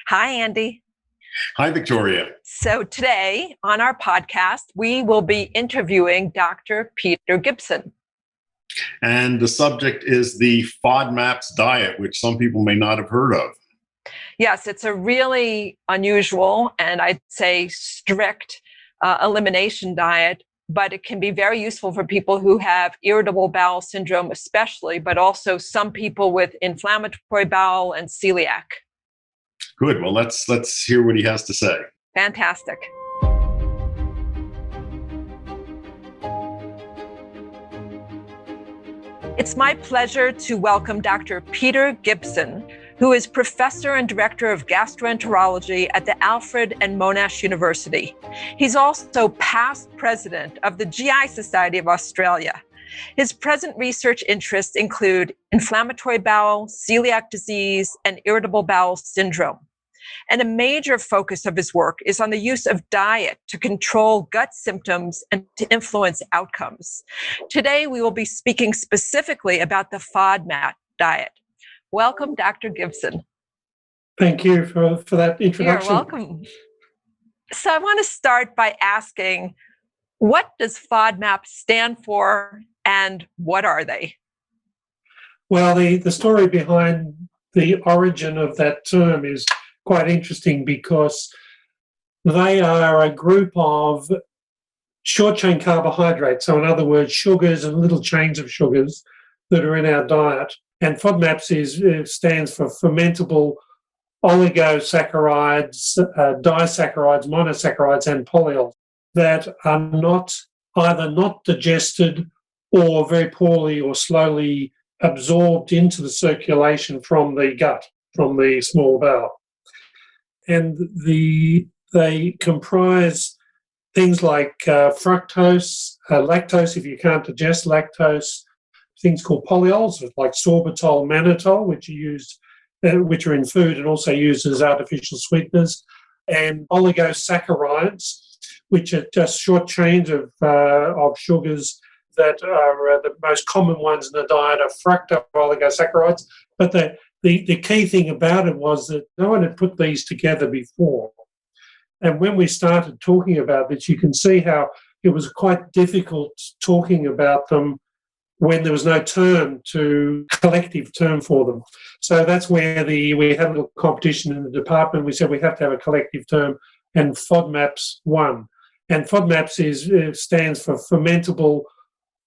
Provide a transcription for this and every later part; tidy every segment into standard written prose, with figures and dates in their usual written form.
Hi, Andy. Hi, Victoria. So today on our podcast, we will be interviewing Dr. Peter Gibson. And the subject is the FODMAPs diet, which some people may not have heard of. Yes, it's a really unusual and I'd say strict elimination diet, but it can be very useful for people who have irritable bowel syndrome especially, but also some people with inflammatory bowel and celiac. Good. Well, let's hear what he has to say. Fantastic. It's my pleasure to welcome Dr. Peter Gibson, who is Professor and Director of Gastroenterology at the Alfred and Monash University. He's also past president of the GI Society of Australia. His present research interests include inflammatory bowel, celiac disease, and irritable bowel syndrome. And a major focus of his work is on the use of diet to control gut symptoms and to influence outcomes. Today, we will be speaking specifically about the FODMAP diet. Welcome, Dr. Gibson. Thank you for that introduction. You're welcome. So I want to start by asking, what does FODMAP stand for and what are they? Well, the story behind the origin of that term is quite interesting because they are a group of short-chain carbohydrates, so in other words, sugars and little chains of sugars that are in our diet. And FODMAPs stands for fermentable oligosaccharides, disaccharides, monosaccharides, and polyols that are either not digested or very poorly or slowly absorbed into the circulation from the gut, from the small bowel. And they comprise things like fructose, lactose if you can't digest lactose, things called polyols like sorbitol, mannitol, which are in food and also used as artificial sweeteners, and oligosaccharides, which are just short chains of sugars that are the most common ones in the diet are fructooligosaccharides. But the key thing about it was that no one had put these together before. And when we started talking about this, you can see how it was quite difficult talking about them when there was no collective term for them. So that's where we had a little competition in the department. We said we have to have a collective term, and FODMAPs won. And FODMAPs stands for fermentable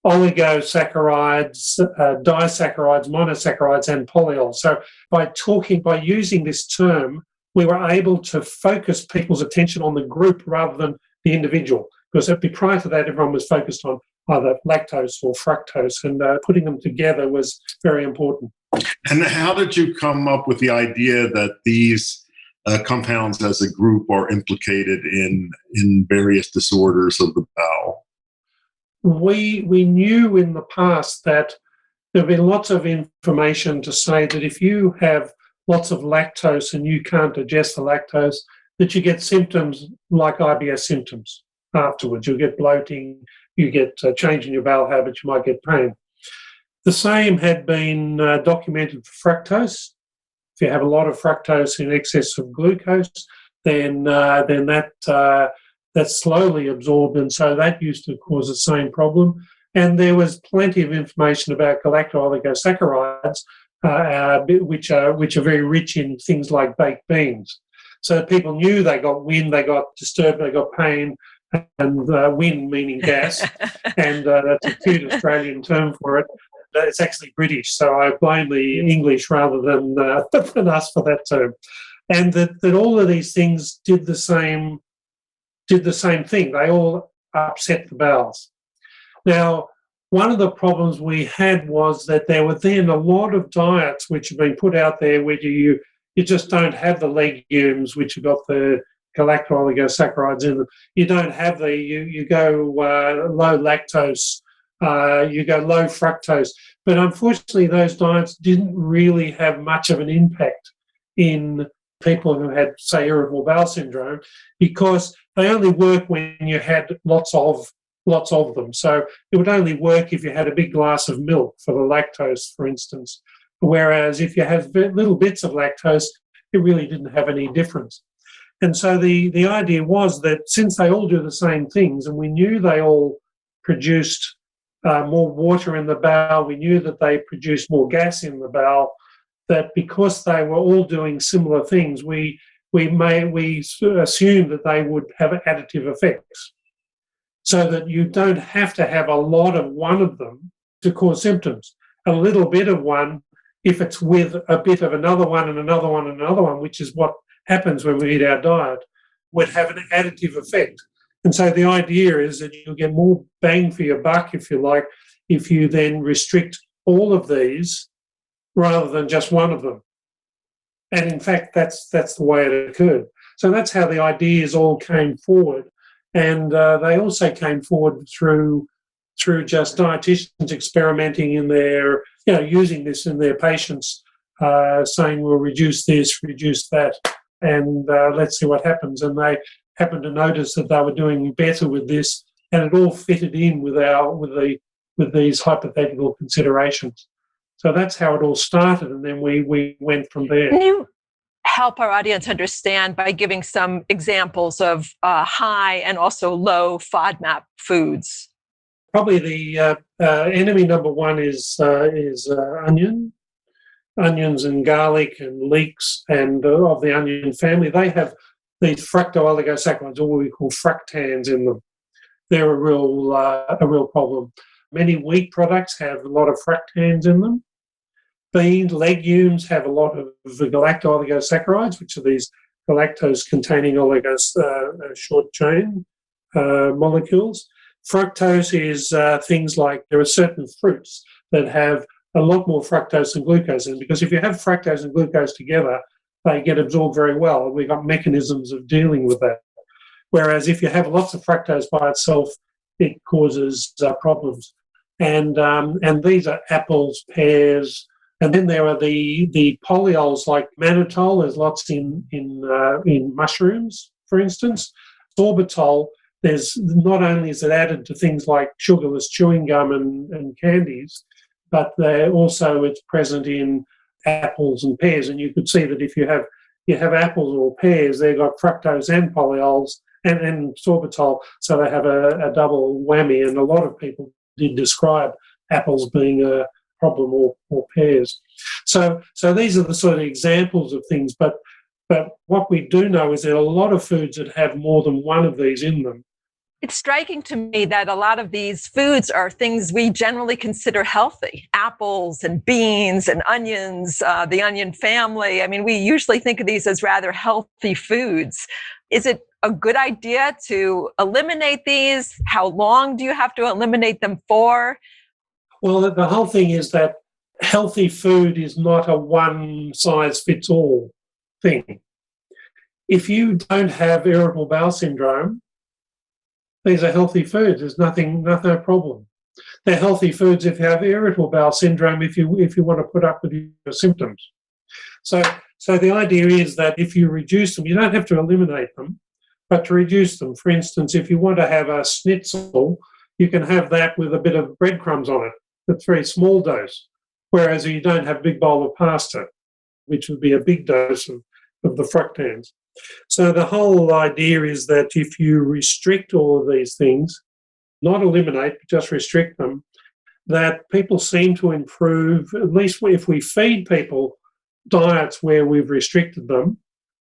oligosaccharides, disaccharides, monosaccharides, and polyols. So by using this term, we were able to focus people's attention on the group rather than the individual. Because prior to that, everyone was focused on either lactose or fructose, and putting them together was very important. And how did you come up with the idea that these compounds as a group are implicated in various disorders of the bowel? We knew in the past that there have been lots of information to say that if you have lots of lactose and you can't digest the lactose, that you get symptoms like IBS symptoms afterwards. You'll get bloating, you get a change in your bowel habits, you might get pain. The same had been documented for fructose. If you have a lot of fructose in excess of glucose, then that's slowly absorbed, and so that used to cause the same problem. And there was plenty of information about galacto-oligosaccharides, which are very rich in things like baked beans. So people knew they got wind, they got disturbed, they got pain, and wind meaning gas, and that's a cute Australian term for it. It's actually British, so I blame the English rather than us for that term. And that all of these things did the same thing. They all upset the bowels. Now, one of the problems we had was that there were then a lot of diets which have been put out there where you just don't have the legumes which have got the galacto-oligosaccharides in them. You don't have you go low lactose, you go low fructose. But unfortunately, those diets didn't really have much of an impact in people who had, say, irritable bowel syndrome, because they only work when you had lots of them. So it would only work if you had a big glass of milk for the lactose, for instance. Whereas if you have little bits of lactose, it really didn't have any difference. And so the idea was that since they all do the same things, and we knew they all produced more water in the bowel, we knew that they produced more gas in the bowel, that because they were all doing similar things, we assumed that they would have additive effects, so that you don't have to have a lot of one of them to cause symptoms. A little bit of one, if it's with a bit of another one and another one and another one, which is what happens when we eat our diet, would have an additive effect. And so the idea is that you'll get more bang for your buck, if you like, if you then restrict all of these rather than just one of them. And in fact, that's the way it occurred. So that's how the ideas all came forward. And they also came forward through just dietitians experimenting in their, using this in their patients, saying, we'll reduce this, reduce that, and let's see what happens. And they happened to notice that they were doing better with this, and it all fitted in with these hypothetical considerations. So that's how it all started, and then we went from there. Can you help our audience understand by giving some examples of high and also low FODMAP foods? Probably the enemy number one is onions and garlic and leeks and of the onion family. They have these fructo-oligosaccharides, or what we call fructans, in them. They're a real problem. Many wheat products have a lot of fructans in them. Beans, legumes have a lot of galacto-oligosaccharides, which are these galactose-containing short-chain molecules. Fructose is things like, there are certain fruits that have a lot more fructose than glucose in, because if you have fructose and glucose together, they get absorbed very well. We've got mechanisms of dealing with that. Whereas if you have lots of fructose by itself, it causes problems. And these are apples, pears, and then there are the polyols like mannitol. There's lots in mushrooms, for instance. Sorbitol, there's not only is it added to things like sugarless chewing gum and candies, but it's present in apples and pears. And you could see that if you have apples or pears, they've got fructose and polyols and sorbitol, so they have a double whammy. And a lot of people did describe apples being a problem, or pears. So these are the sort of examples of things. But what we do know is there are a lot of foods that have more than one of these in them. It's striking to me that a lot of these foods are things we generally consider healthy. Apples and beans and onions, the onion family. I mean, we usually think of these as rather healthy foods. Is it a good idea to eliminate these? How long do you have to eliminate them for? Well, the whole thing is that healthy food is not a one-size-fits-all thing. If you don't have irritable bowel syndrome, these are healthy foods. There's no problem. They're healthy foods if you have irritable bowel syndrome, if you want to put up with your symptoms. So the idea is that if you reduce them, you don't have to eliminate them, but to reduce them. For instance, if you want to have a schnitzel, you can have that with a bit of breadcrumbs on it. That's a very small dose. Whereas you don't have a big bowl of pasta, which would be a big dose of the fructans. So the whole idea is that if you restrict all of these things, not eliminate, but just restrict them, that people seem to improve, at least if we feed people diets where we've restricted them,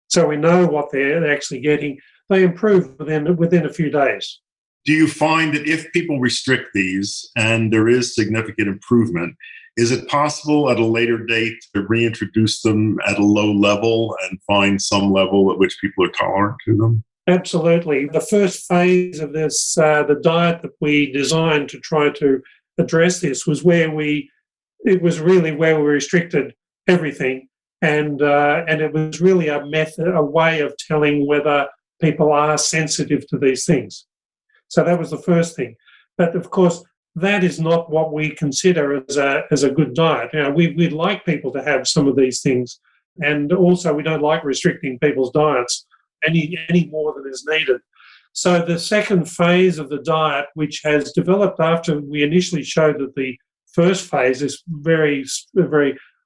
so we know what they're actually getting, they improve within a few days. Do you find that if people restrict these and there is significant improvement, is it possible at a later date to reintroduce them at a low level and find some level at which people are tolerant to them? Absolutely. The first phase of this, the diet that we designed to try to address this, was where we restricted everything, and it was really a method, a way of telling whether people are sensitive to these things. So that was the first thing. But of course, that is not what we consider as a good diet. We'd like people to have some of these things, and also we don't like restricting people's diets any more than is needed. So the second phase of the diet, which has developed after we initially showed that the first phase, this very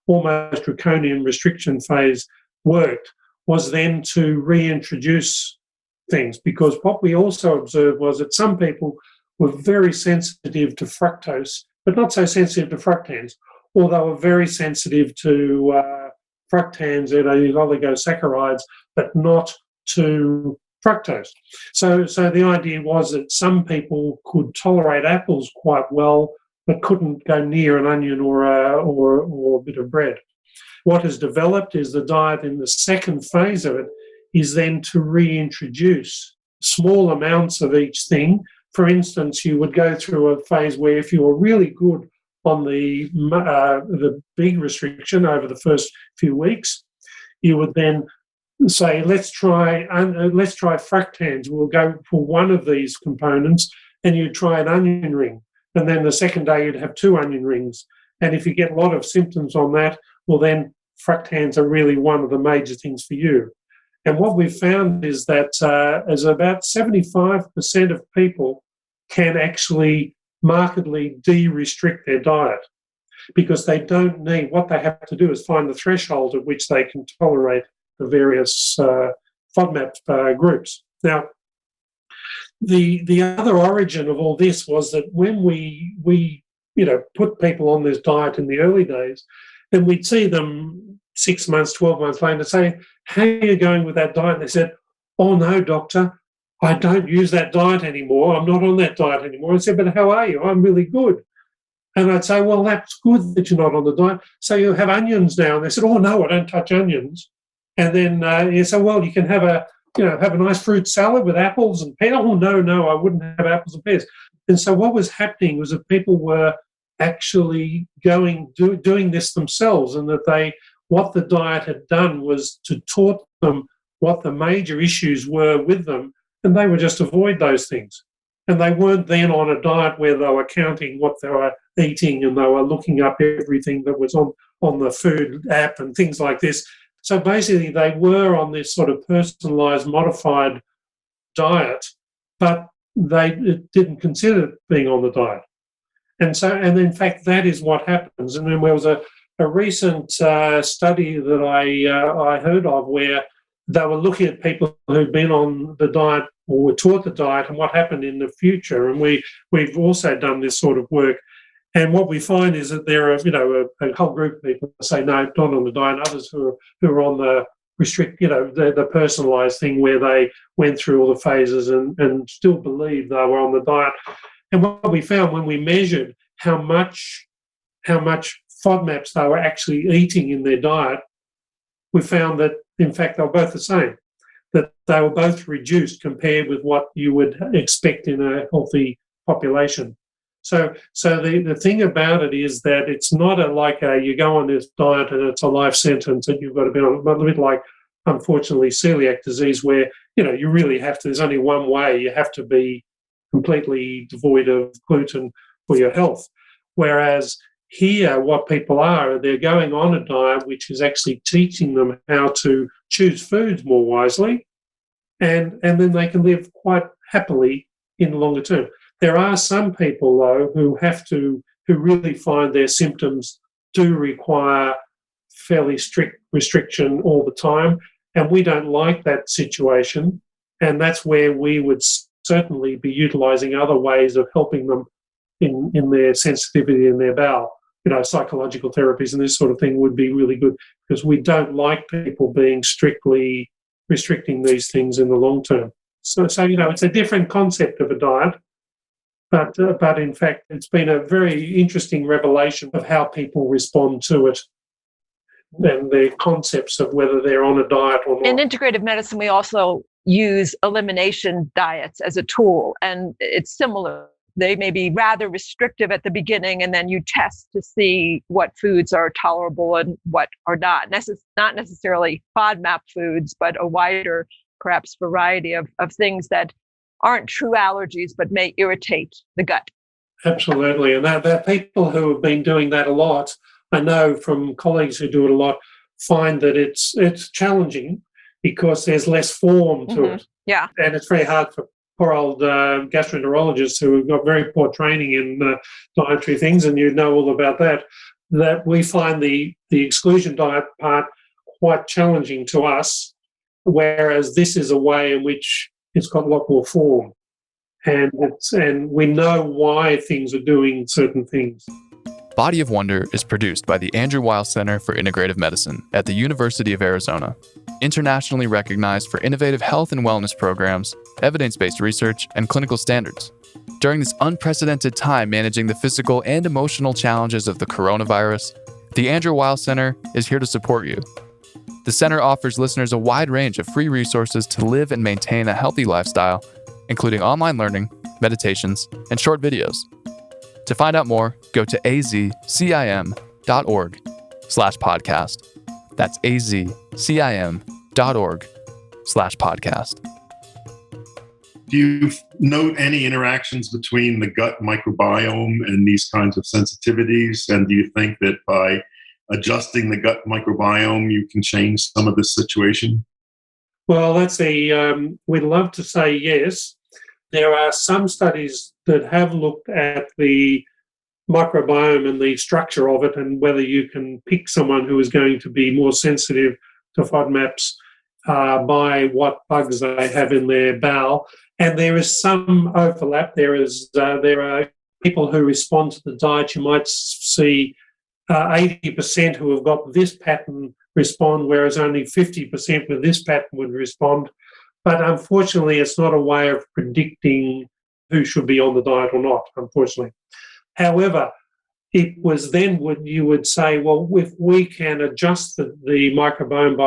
almost draconian restriction phase, worked was then to reintroduce things, because what we also observed was that some people were very sensitive to fructose, but not so sensitive to fructans, or they were very sensitive to fructans and oligosaccharides, but not to fructose. So the idea was that some people could tolerate apples quite well, but couldn't go near an onion or a bit of bread. What has developed is the diet in the second phase of it is then to reintroduce small amounts of each thing. For instance, you would go through a phase where if you were really good on the big restriction over the first few weeks, you would then say, let's try fructans. We'll go for one of these components, and you'd try an onion ring. And then the second day you'd have 2 onion rings. And if you get a lot of symptoms on that, well, then fructans are really one of the major things for you. And what we've found is that as about 75% of people can actually markedly de-restrict their diet, because they don't need, what they have to do is find the threshold at which they can tolerate the various FODMAP groups. Now, the other origin of all this was that when we put people on this diet in the early days, then we'd see them 6 months, 12 months later say, how are you going with that diet? And they said, oh no, doctor, I don't use that diet anymore. I'm not on that diet anymore. I said, but how are you? I'm really good. And I'd say, well, that's good that you're not on the diet. So you have onions now. And they said, oh no, I don't touch onions. And then you say, well, you can have a nice fruit salad with apples and pears. Oh no, I wouldn't have apples and pears. And so what was happening was that people were actually doing this themselves, and that what the diet had done was to taught them what the major issues were with them, and they would just avoid those things. And they weren't then on a diet where they were counting what they were eating and they were looking up everything that was on the food app and things like this. So basically they were on this sort of personalised, modified diet, but they didn't consider being on the diet. And in fact, that is what happens. And then there was a recent study that I heard of where they were looking at people who'd been on the diet or were taught the diet and what happened in the future. And we've also done this sort of work. And what we find is that there are, a whole group of people who say, no, not on the diet, and others who are on the the personalised thing where they went through all the phases and still believed they were on the diet. And what we found when we measured how much FODMAPs they were actually eating in their diet, we found that, in fact, they were both the same, that they were both reduced compared with what you would expect in a healthy population. So the thing about it is that it's not you go on this diet and it's a life sentence that you've got to be on, but a bit like, unfortunately, celiac disease, where, you really have to, there's only one way, you have to be completely devoid of gluten for your health. Whereas here, what people are, they're going on a diet which is actually teaching them how to choose foods more wisely, and then they can live quite happily in the longer term. There are some people, though, who really find their symptoms do require fairly strict restriction all the time, and we don't like that situation, and that's where we would certainly be utilising other ways of helping them in their sensitivity in their bowel. Psychological therapies and this sort of thing would be really good, because we don't like people being strictly restricting these things in the long term. So it's a different concept of a diet, but in fact, it's been a very interesting revelation of how people respond to it and their concepts of whether they're on a diet or not. In integrative medicine, we also use elimination diets as a tool, and it's similar. They may be rather restrictive at the beginning, and then you test to see what foods are tolerable and what are not. Not necessarily FODMAP foods, but a wider, perhaps, variety of things that aren't true allergies, but may irritate the gut. Absolutely. And there are people who have been doing that a lot. I know from colleagues who do it a lot, find that it's challenging because there's less form to it. Yeah. And it's very hard for poor old gastroenterologists who have got very poor training in dietary things, and you know all about that we find the exclusion diet part quite challenging to us, whereas this is a way in which it's got a lot more form. And we know why things are doing certain things. Body of Wonder is produced by the Andrew Weil Center for Integrative Medicine at the University of Arizona, internationally recognized for innovative health and wellness programs, evidence-based research, and clinical standards. During this unprecedented time managing the physical and emotional challenges of the coronavirus, the Andrew Weil Center is here to support you. The center offers listeners a wide range of free resources to live and maintain a healthy lifestyle, including online learning, meditations, and short videos. To find out more, go to azcim.org/podcast. That's azcim.org/podcast. Do you note any interactions between the gut microbiome and these kinds of sensitivities? And do you think that by adjusting the gut microbiome, you can change some of this situation? Well, we'd love to say yes. There are some studies that have looked at the microbiome and the structure of it and whether you can pick someone who is going to be more sensitive to FODMAPs by what bugs they have in their bowel. And there is some overlap. There are people who respond to the diet. You might see 80% who have got this pattern respond, whereas only 50% with this pattern would respond. But unfortunately, it's not a way of predicting who should be on the diet or not, unfortunately. However, it was then you would say, well, if we can adjust the microbiome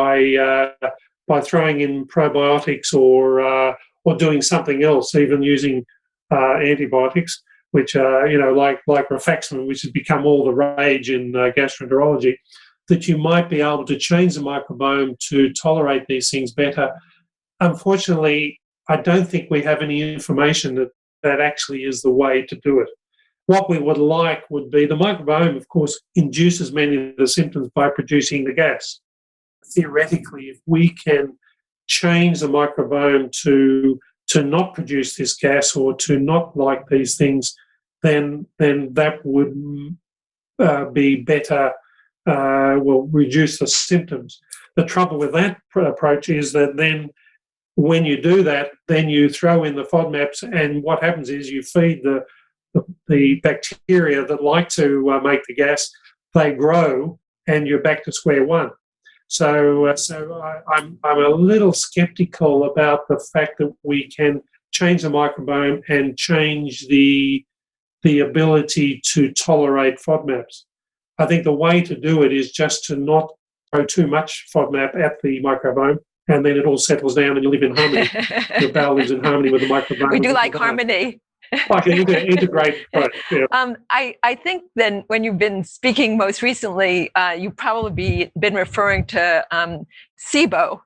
by throwing in probiotics or doing something else, even using antibiotics, which are, like rifaximin, which has become all the rage in gastroenterology, that you might be able to change the microbiome to tolerate these things better. Unfortunately, I don't think we have any information that actually is the way to do it. What we would like would be the microbiome, of course, induces many of the symptoms by producing the gas. Theoretically, if we can change the microbiome to not produce this gas or to not like these things, then that would be better, reduce the symptoms. The trouble with that approach is that then when you do that, then you throw in the FODMAPs, and what happens is you feed the bacteria that like to make the gas, they grow, and you're back to square one. So I'm a little skeptical about the fact that we can change the microbiome and change the ability to tolerate FODMAPs. I think the way to do it is just to not throw too much FODMAP at the microbiome, and then it all settles down and you live in harmony. Your bowel lives in harmony with the microbiome. We do like harmony. Like an integrated approach. Yeah. I think then when you've been speaking most recently, you've probably been referring to SIBO,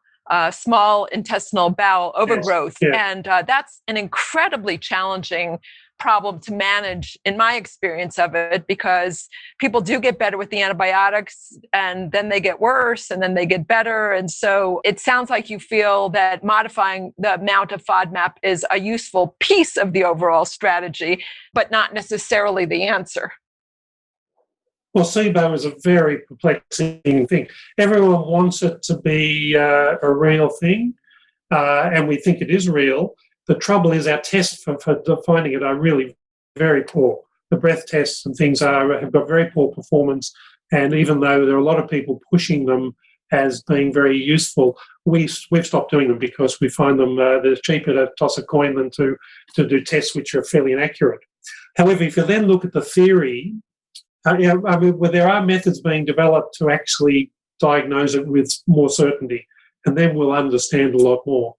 small intestinal bowel overgrowth. Yes. Yeah. And that's an incredibly challenging problem to manage in my experience of it, because people do get better with the antibiotics and then they get worse and then they get better. And so it sounds like you feel that modifying the amount of FODMAP is a useful piece of the overall strategy, but not necessarily the answer. Well, SIBO is a very perplexing thing. Everyone wants it to be a real thing, and we think it is real. The trouble is our tests for defining it are really very poor. The breath tests and things have got very poor performance, and even though there are a lot of people pushing them as being very useful, we've stopped doing them because we find them they're cheaper to toss a coin than to do tests which are fairly inaccurate. However, if you then look at the theory, there are methods being developed to actually diagnose it with more certainty, and then we'll understand a lot more.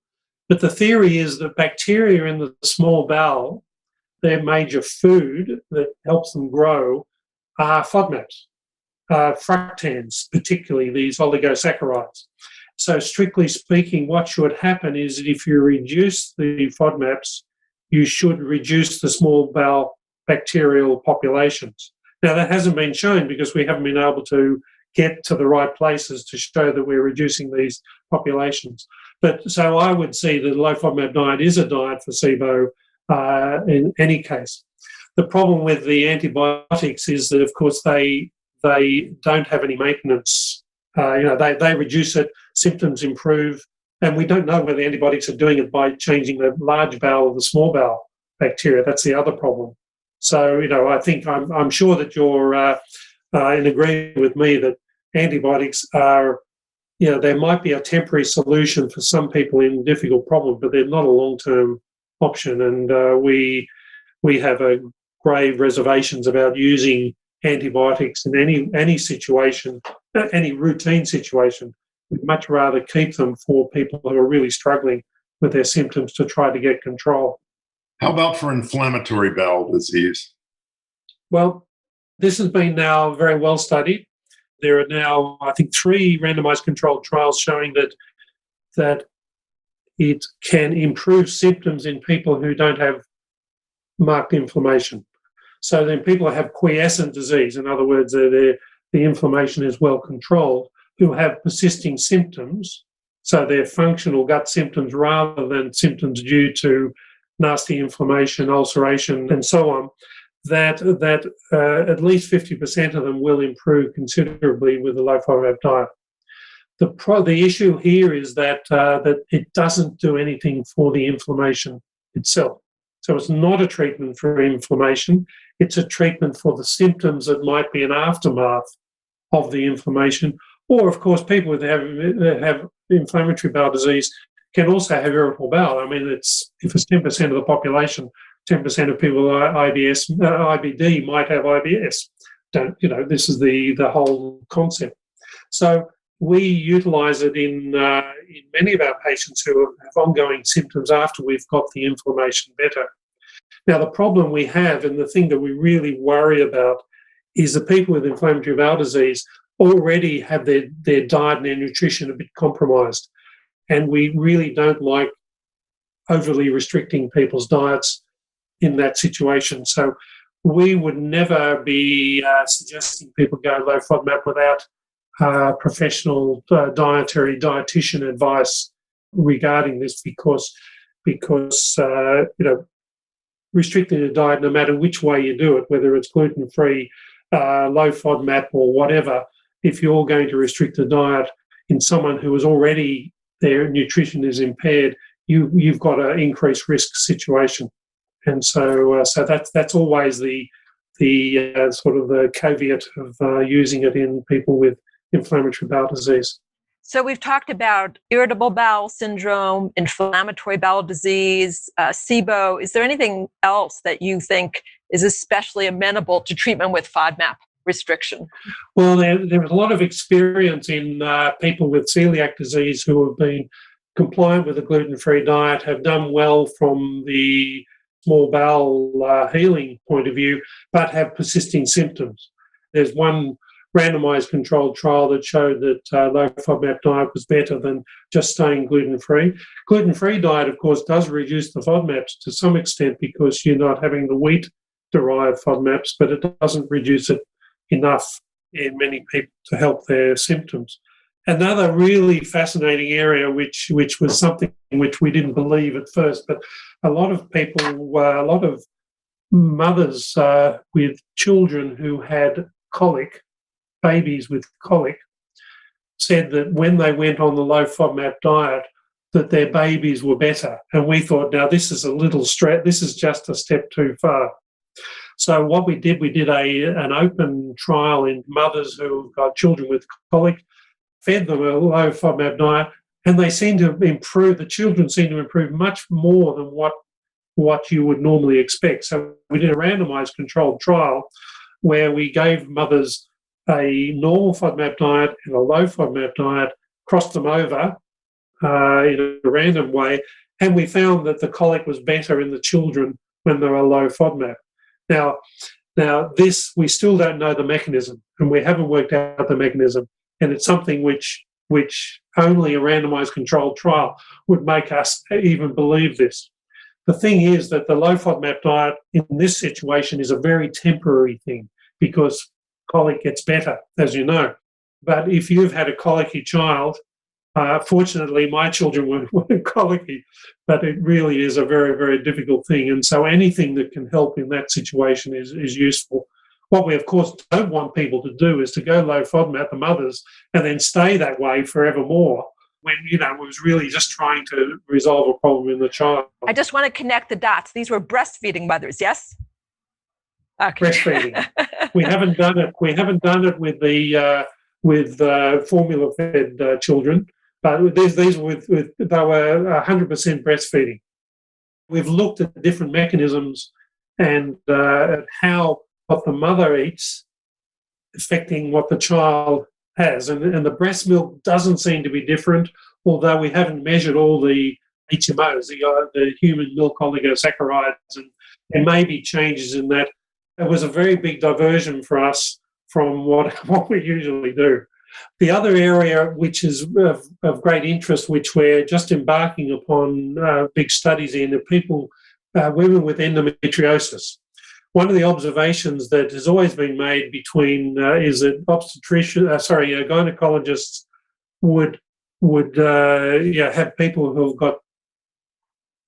But the theory is that bacteria in the small bowel, their major food that helps them grow are FODMAPs, fructans, particularly these oligosaccharides. So strictly speaking, what should happen is that if you reduce the FODMAPs, you should reduce the small bowel bacterial populations. Now, that hasn't been shown because we haven't been able to get to the right places to show that we're reducing these populations. But so I would see that the low-FODMAP diet is a diet for SIBO in any case. The problem with the antibiotics is that, of course, they don't have any maintenance They reduce it, symptoms improve, and we don't know whether antibiotics are doing it by changing the large bowel or the small bowel bacteria. That's the other problem. So, I think I'm sure that you're in agreement with me that antibiotics are, there might be a temporary solution for some people in difficult problems, but they're not a long-term option. And we have grave reservations about using antibiotics in any situation, any routine situation. We'd much rather keep them for people who are really struggling with their symptoms to try to get control. How about for inflammatory bowel disease? Well, this has been now very well studied. There are now, I think, 3 randomized controlled trials showing that it can improve symptoms in people who don't have marked inflammation. So then people who have quiescent disease, in other words, the inflammation is well controlled, who have persisting symptoms, so they're functional gut symptoms rather than symptoms due to nasty inflammation, ulceration, and so on, that at least 50% of them will improve considerably with the low-FODMAP diet. The issue here is that it doesn't do anything for the inflammation itself. So it's not a treatment for inflammation. It's a treatment for the symptoms that might be an aftermath of the inflammation. Or, of course, people that have inflammatory bowel disease can also have irritable bowel. I mean, if it's 10% of the population, 10% of people with IBD might have IBS. This is the whole concept. So we utilise it in many of our patients who have ongoing symptoms after we've got the inflammation better. Now, the problem we have, and the thing that we really worry about, is the people with inflammatory bowel disease already have their diet and their nutrition a bit compromised. And we really don't like overly restricting people's diets in that situation. So we would never be suggesting people go low FODMAP without professional dietitian advice regarding this, because restricting the diet, no matter which way you do it, whether it's gluten-free, low FODMAP or whatever, if you're going to restrict the diet in someone who is already, their nutrition is impaired, you've got an increased risk situation. And so that's always the sort of the caveat of using it in people with inflammatory bowel disease. So we've talked about irritable bowel syndrome, inflammatory bowel disease, SIBO. Is there anything else that you think is especially amenable to treatment with FODMAP restriction? Well, there was a lot of experience in people with celiac disease who have been compliant with a gluten-free diet, have done well from the small bowel healing point of view, but have persisting symptoms. There's one randomized controlled trial that showed that low FODMAP diet was better than just staying gluten-free. Gluten-free diet, of course, does reduce the FODMAPs to some extent because you're not having the wheat-derived FODMAPs, but it doesn't reduce it enough in many people to help their symptoms. Another really fascinating area, which was something which we didn't believe at first, but a lot of people, a lot of mothers with children who had colic, babies with colic, said that when they went on the low FODMAP diet, that their babies were better. And we thought, now this is a little stretch, this is just a step too far. So what we did an open trial in mothers who got children with colic, fed them a low FODMAP diet, and they seemed to improve, the children seemed to improve much more than what you would normally expect. So we did a randomized controlled trial where we gave mothers a normal FODMAP diet and a low FODMAP diet, crossed them over in a random way, and we found that the colic was better in the children when they were low FODMAP. Now this, we still don't know the mechanism, and we haven't worked out the mechanism, and it's something which only a randomized controlled trial would make us even believe this. The thing is that the low FODMAP diet in this situation is a very temporary thing because colic gets better, as you know. But if you've had a colicky child, fortunately my children weren't colicky, but it really is a very, very difficult thing. And so anything that can help in that situation is useful. What we, of course, don't want people to do is to go low FODMAP, the mothers, and then stay that way forevermore when, it was really just trying to resolve a problem in the child. I just want to connect the dots. These were breastfeeding mothers, yes? Okay. Breastfeeding. We haven't done it. We haven't done it with the formula-fed children, but these were they were 100% breastfeeding. We've looked at different mechanisms and at how what the mother eats affecting what the child has, and the breast milk doesn't seem to be different, although we haven't measured all the HMOs, the human milk oligosaccharides, and there may be changes in that. It was a very big diversion for us from what we usually do. The other area which is of great interest, which we're just embarking upon big studies in, are women with endometriosis. One of the observations that has always been made between is that gynecologists would have people who've got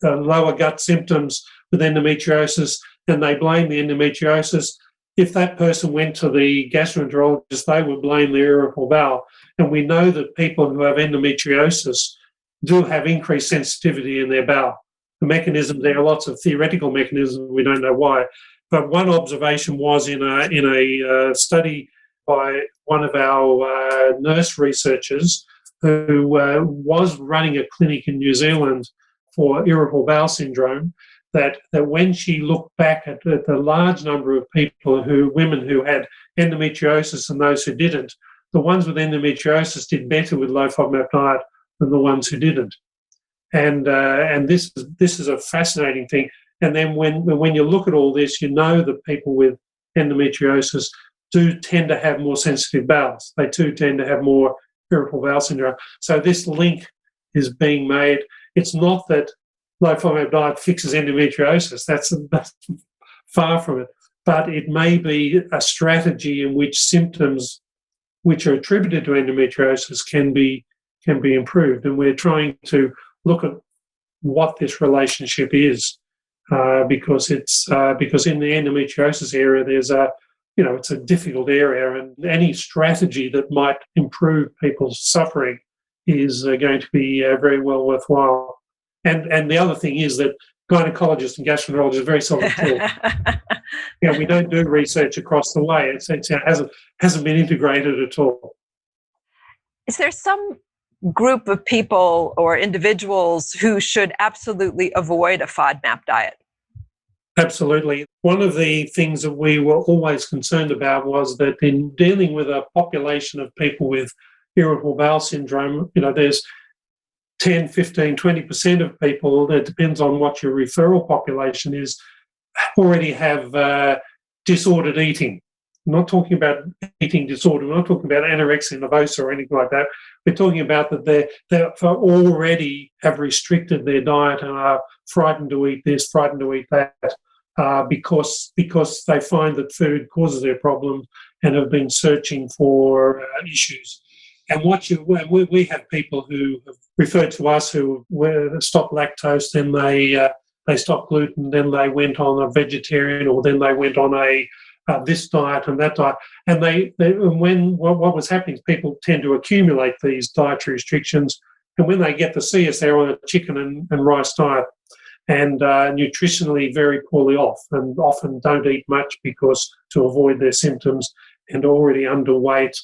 lower gut symptoms with endometriosis, and they blame the endometriosis. If that person went to the gastroenterologist, they would blame the irritable bowel. And we know that people who have endometriosis do have increased sensitivity in their bowel. The mechanism, there are lots of theoretical mechanisms, we don't know why. But one observation was in a study by one of our nurse researchers who was running a clinic in New Zealand for irritable bowel syndrome, that when she looked back at the large number of women who had endometriosis and those who didn't, the ones with endometriosis did better with low FODMAP diet than the ones who didn't. And this is a fascinating thing. And then when you look at all this, you know that people with endometriosis do tend to have more sensitive bowels. They too tend to have more irritable bowel syndrome. So this link is being made. It's not that low FODMAP diet fixes endometriosis. That's far from it. But it may be a strategy in which symptoms which are attributed to endometriosis can be improved. And we're trying to look at what this relationship is, because in the endometriosis area, there's it's a difficult area, and any strategy that might improve people's suffering is going to be very well worthwhile. And the other thing is that gynecologists and gastroenterologists are very seldom taught. We don't do research across the way. It hasn't been integrated at all. Is there some group of people or individuals who should absolutely avoid a FODMAP diet? Absolutely. One of the things that we were always concerned about was that in dealing with a population of people with irritable bowel syndrome, there's 10, 15, 20% of people, that depends on what your referral population is, already have disordered eating. I'm not talking about eating disorder. We're not talking about anorexia nervosa or anything like that. We're talking about that they already have restricted their diet and are frightened to eat this, frightened to eat that, because they find that food causes their problems and have been searching for issues. And we have people who have referred to us who stopped lactose, then they stopped gluten, then they went on a vegetarian, or then they went on this diet and that diet. And what was happening is people tend to accumulate these dietary restrictions, and when they get to see us, they're on a chicken and rice diet, and nutritionally very poorly off, and often don't eat much to avoid their symptoms, and already underweight,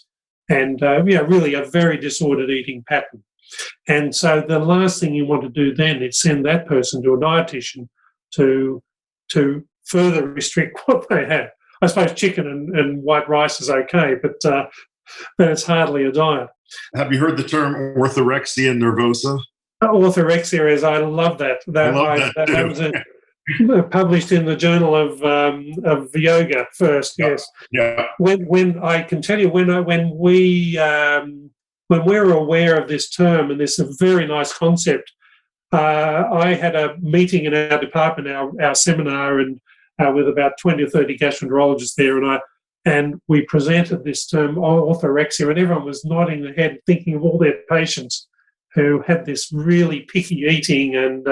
and really a very disordered eating pattern. And so the last thing you want to do then is send that person to a dietitian to further restrict what they have. I suppose chicken and white rice is okay, but it's hardly a diet. Have you heard the term orthorexia nervosa? Orthorexia is, I love that. That was published in the Journal of Yoga first. Yes. Yeah. When I can tell you, when we're aware of this term, and this is a very nice concept, I had a meeting in our department, our seminar, and with about 20 or 30 gastroenterologists there, and we presented this term orthorexia, and everyone was nodding their head, thinking of all their patients who had this really picky eating, and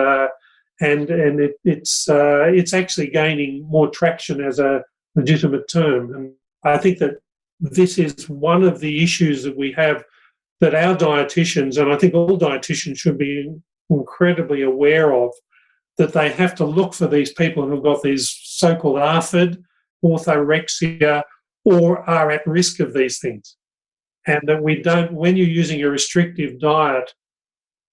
it's actually gaining more traction as a legitimate term. And I think that this is one of the issues that we have, that our dietitians, and I think all dietitians should be incredibly aware of, that they have to look for these people who've got these so-called ARFID, orthorexia, or are at risk of these things. And that we don't, when you're using a restrictive diet,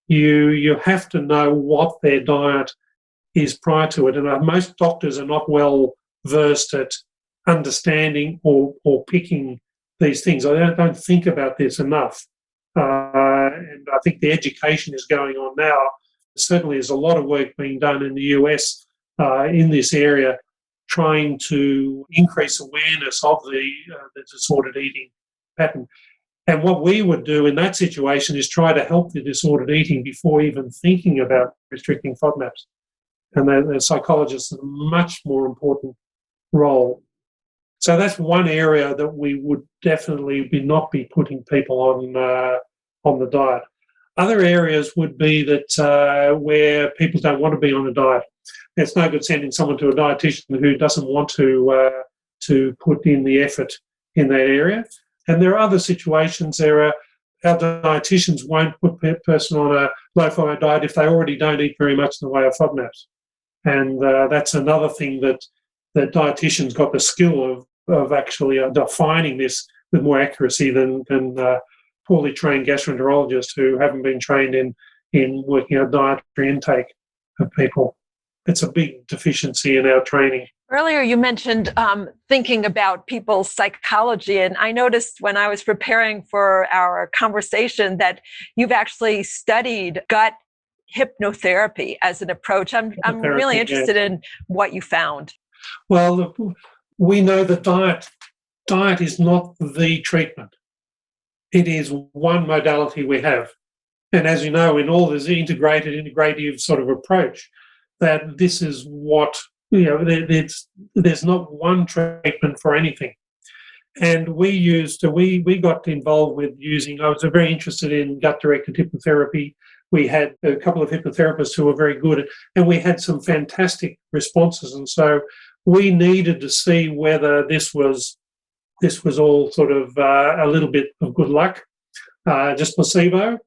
you have to know what their diet is prior to it. And most doctors are not well versed at understanding or picking these things. I don't think about this enough. And I think the education is going on now. Certainly there's a lot of work being done in the US in this area, trying to increase awareness of the disordered eating pattern. And what we would do in that situation is try to help the disordered eating before even thinking about restricting FODMAPs. And the psychologists have a much more important role. So that's one area that we would definitely not be putting people on the diet. Other areas would be that where people don't want to be on a diet. It's no good sending someone to a dietitian who doesn't want to put in the effort in that area. And there are other situations. Our dietitians won't put a person on a low-FODMAP diet if they already don't eat very much in the way of FODMAPs. And that's another thing that dietitians got the skill of actually defining this with more accuracy than poorly trained gastroenterologists who haven't been trained in working out dietary intake of people. It's a big deficiency in our training. Earlier, you mentioned thinking about people's psychology, and I noticed when I was preparing for our conversation that you've actually studied gut hypnotherapy as an approach. I'm really interested in what you found. Well, we know that diet is not the treatment. It is one modality we have. And as you know, in all this integrative sort of approach, that this is what, there's not one treatment for anything. And we got involved with I was very interested in gut-directed hypnotherapy. We had a couple of hypnotherapists who were very good, and we had some fantastic responses. And so we needed to see whether this was all sort of a little bit of good luck, just placebo.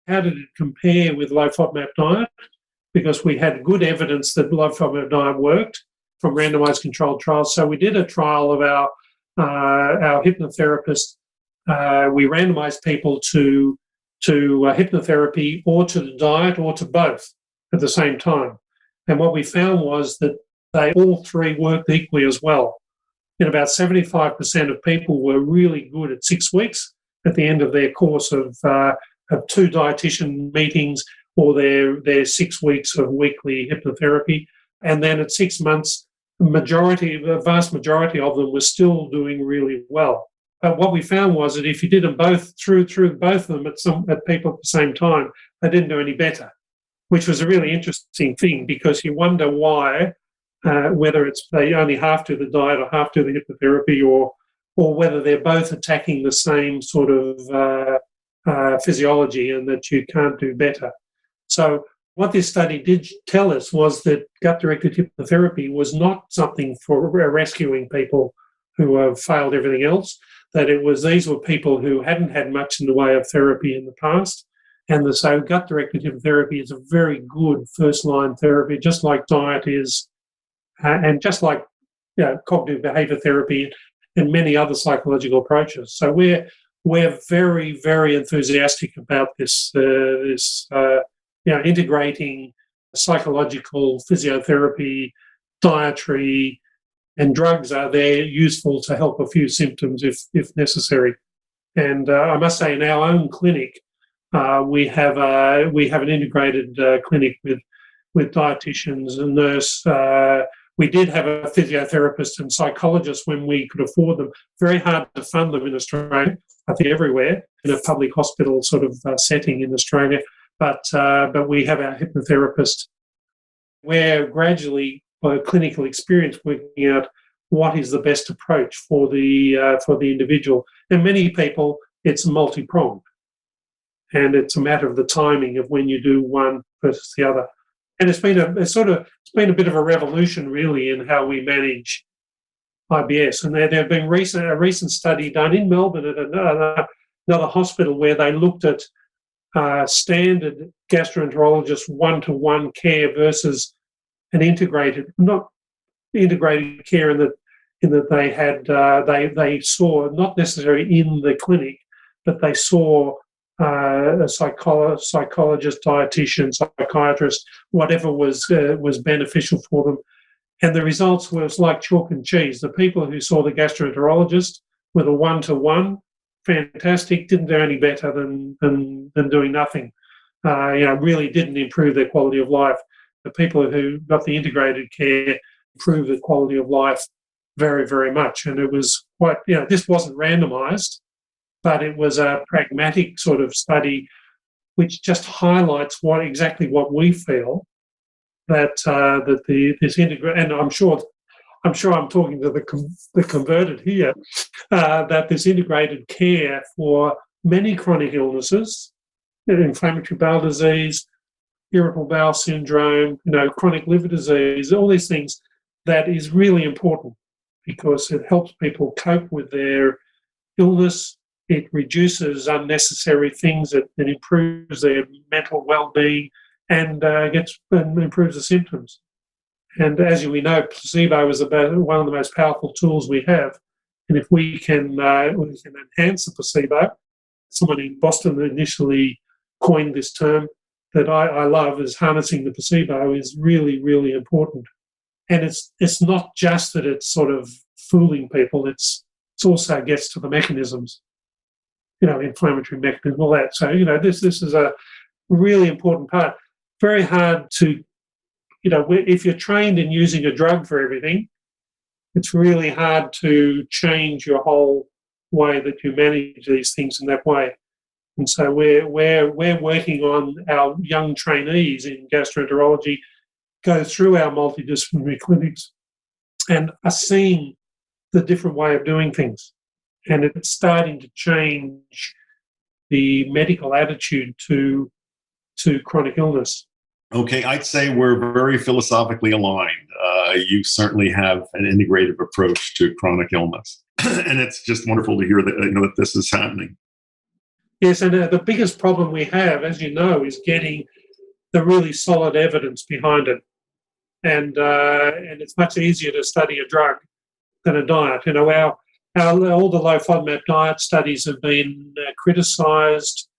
How did it compare with low-FODMAP diet? Because we had good evidence that low-FODMAP diet worked from randomized controlled trials. So we did a trial of our hypnotherapist. We randomized people to hypnotherapy or to the diet or to both at the same time. And what we found was that they all three worked equally as well. And about 75% of people were really good at 6 weeks at the end of their course of 2 dietitian meetings or their 6 weeks of weekly hypnotherapy. And then at 6 months, the vast majority of them were still doing really well. But what we found was that if you did them both through both of them at people at the same time, they didn't do any better, which was a really interesting thing, because you wonder why, whether it's they only half do the diet or half do the hypnotherapy, or whether they're both attacking the same sort of physiology, and that you can't do better. So what this study did tell us was that gut-directed hypnotherapy was not something for rescuing people who have failed everything else, that these were people who hadn't had much in the way of therapy in the past. And so gut-directed hypnotherapy is a very good first-line therapy, just like diet is, and just like cognitive behaviour therapy and many other psychological approaches. So we're very, very enthusiastic about this integrating psychological, physiotherapy, dietary, and drugs are there useful to help a few symptoms if necessary. And I must say, in our own clinic, we have an integrated clinic with dietitians and nurse. We did have a physiotherapist and psychologist when we could afford them. Very hard to fund them in Australia, I think everywhere, in a public hospital sort of setting in Australia. But we have our hypnotherapist. We're gradually, by clinical experience, working out what is the best approach for the individual. And many people, it's multi-pronged, and it's a matter of the timing of when you do one versus the other. And it's been a bit of a revolution, really, in how we manage IBS. And there have been a recent study done in Melbourne at another hospital where they looked at standard gastroenterologist one-to-one care versus an not integrated care in that they had they saw, not necessarily in the clinic, but they saw a psychologist, dietitian, psychiatrist, whatever was beneficial for them. And the results was like chalk and cheese. The people who saw the gastroenterologist with a one-to-one, fantastic, didn't do any better than doing nothing. Really didn't improve their quality of life. The people who got the integrated care improved the quality of life very, very much. And it was quite, this wasn't randomized, but it was a pragmatic sort of study which just highlights exactly what we feel that this integrated, and I'm sure I'm talking to the converted here, that this integrated care for many chronic illnesses, inflammatory bowel disease, irritable bowel syndrome, chronic liver disease, all these things, that is really important because it helps people cope with their illness. It reduces unnecessary things. It improves their mental well-being and improves the symptoms. And as we know, placebo is one of the most powerful tools we have. And if we can enhance the placebo, someone in Boston initially coined this term that I love, is harnessing the placebo is really, really important. And it's not just that it's sort of fooling people, it's also gets to the mechanisms, inflammatory mechanism, all that. So, this is a really important part. Very hard to, if you're trained in using a drug for everything, it's really hard to change your whole way that you manage these things in that way. And so we're working on our young trainees in gastroenterology go through our multidisciplinary clinics and are seeing the different way of doing things. And it's starting to change the medical attitude to chronic illness. Okay, I'd say we're very philosophically aligned. You certainly have an integrative approach to chronic illness. And it's just wonderful to hear that this is happening. Yes, and the biggest problem we have, as you know, is getting the really solid evidence behind it. And it's much easier to study a drug than a diet. All the low-FODMAP diet studies have been criticised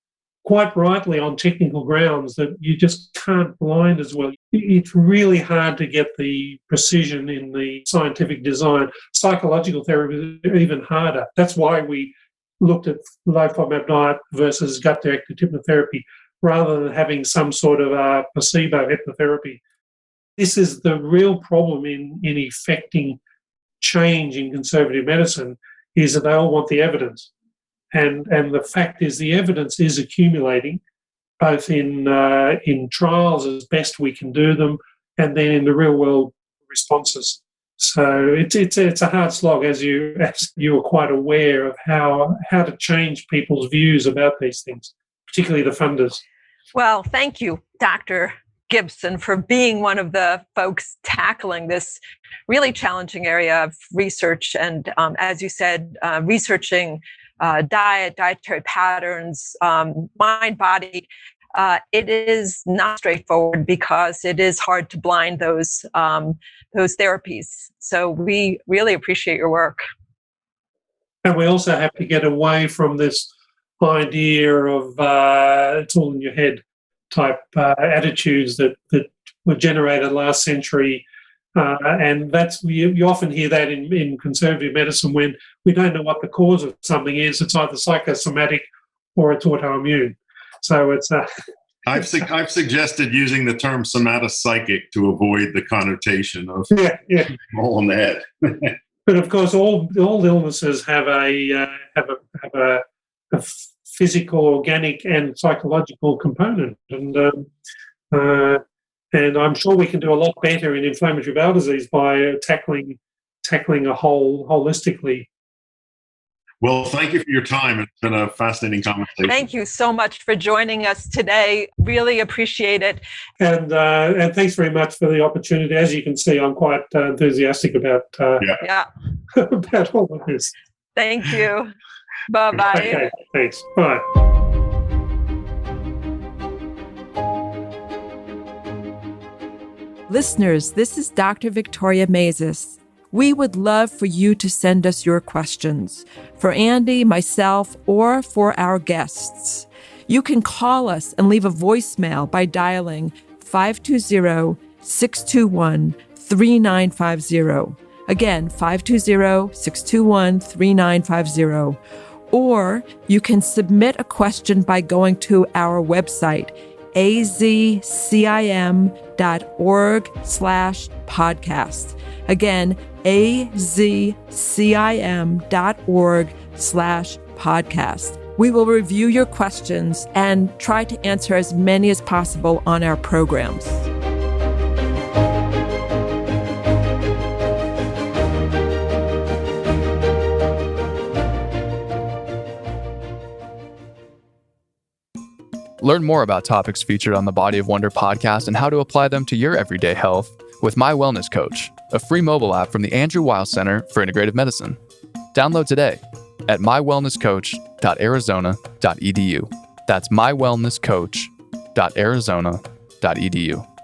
quite rightly on technical grounds that you just can't blind as well. It's really hard to get the precision in the scientific design. Psychological therapy is even harder. That's why we looked at low-FODMAP diet versus gut-directed hypnotherapy rather than having some sort of placebo hypnotherapy. This is the real problem in effecting change in conservative medicine, is that they all want the evidence. And the fact is the evidence is accumulating, both in trials as best we can do them, and then in the real world responses. So it's a hard slog, as you are quite aware of how to change people's views about these things, particularly the funders. Well, thank you, Dr. Gibson, for being one of the folks tackling this really challenging area of research. And as you said, researching dietary patterns, mind, body. It is not straightforward because it is hard to blind those therapies. So we really appreciate your work. And we also have to get away from this idea of it's all in your head type attitudes that were generated last century. And that's you often hear that in conservative medicine when we don't know what the cause of something is. It's either psychosomatic or it's autoimmune. So it's I've suggested using the term somatopsychic to avoid the connotation of all in the head. But of course, all illnesses have a physical, organic, and psychological component, and I'm sure we can do a lot better in inflammatory bowel disease by tackling a whole holistically. Well, thank you for your time. It's been a fascinating conversation. Thank you so much for joining us today. Really appreciate it. And thanks very much for the opportunity. As you can see, I'm quite enthusiastic about about all of this. Thank you. Bye-bye. Okay, thanks. Bye. Listeners, this is Dr. Victoria Maizes. We would love for you to send us your questions for Andy, myself, or for our guests. You can call us and leave a voicemail by dialing 520-621-3950. Again, 520-621-3950. Or you can submit a question by going to our website, azcim.org/podcast. Again, azcim.org/podcast. We will review your questions and try to answer as many as possible on our programs. Learn more about topics featured on the Body of Wonder podcast and how to apply them to your everyday health with My Wellness Coach, a free mobile app from the Andrew Weil Center for Integrative Medicine. Download today at mywellnesscoach.arizona.edu. That's mywellnesscoach.arizona.edu.